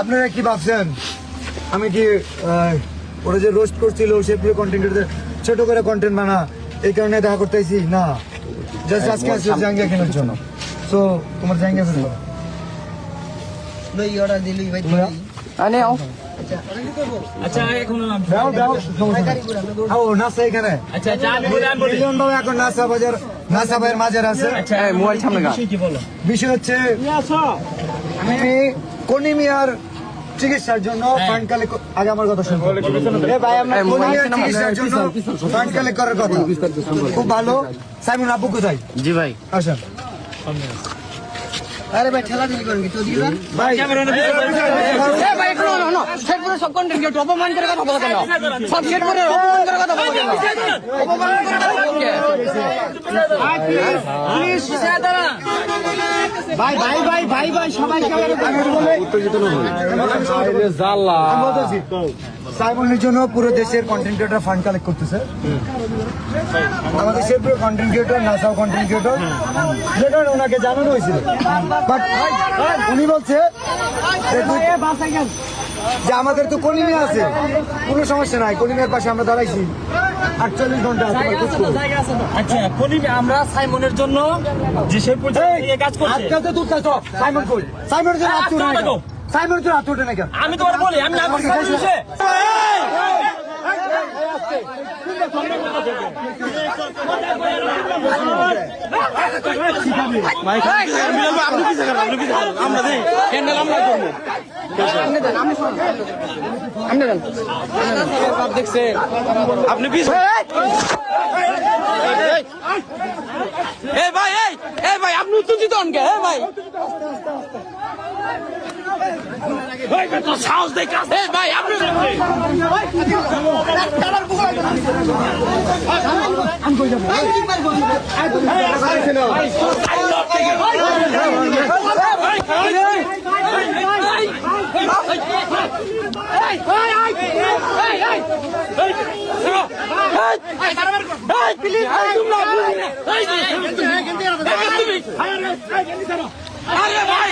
আপনারা কি ভাবছেন আমি কি ওরা যে রোস্ট করছিল সে পুরো কন্টেন্ট ছোট করে কন্টেন্ট বানা এই কারণে দেখা করতেছি না, জাস্ট আজকে আসলে জাঙ্গিয়া কেনার জন্য। সো তোমার জাঙ্গিয়া ফেলবো আচ্ছা এখন নাসা এখানে এখন নাসা বাজার নাসা ভাইয়ের মাঝে আছে। মোবাইল সামনে বিষয় হচ্ছে আমি কনিমিয়ার চিকিৎসার জন্য ফান্ড কালেক্ট আগে আমার কথা শুনুন। কনিমিয়ার চিকিৎসার জন্য ফান্ড কালেক্ট করার কথা খুব ভালো। সাইমন আপু কোথায়? জি ভাই আসেন। আরে ভাই ঠেলা দিলি করেন কি তো দিবেন ভাই এ ভাই একটু না সেট করে সব কন্টেন্ট কেউ অপমান করে কথা বলা কেন সব সেট করে অপমান করে কথা বলা কেন অপমান করে কথা বলা প্লিজ দাঁড়া ভাই ভাই ভাই ভাই ভাই সবাই উত্তেজিত না হন। আমি বলতেছি সাইমনের জন্য পুরো দেশের কন্টেন্ট ক্রিয়েটর ফান্ড কালেক্ট করতেছে। আমাদের দেশের পুরো কন্টেন্ট ক্রিয়েটর নাসাও কন্টেন্ট ক্রিয়েটর যেটা ওনাকে জানানো হয়েছিল, বাট উনি বলছে যে আমাদের তো কলিমিয়া আছে, কোনো সমস্যা নাই, কলিমিয়ার পাশে আমরা দাঁড়াইছি 48 ঘন্টা। আচ্ছা আমরা সাইমনের জন্য যে সেই পর্যায়ে কাজ করছি। আজকাল তো সাইমন কই সাইমনের জন্য আত্মীয় নাই, সাইমনের জন্য আত্মীয় নাই কেন? আমি তোমার বলি আমি না দেখছে আপনি ভাই আপনি উত্তেজিত হন কে ভাই সাহস দেখা ভাই আপনি আরে ভাই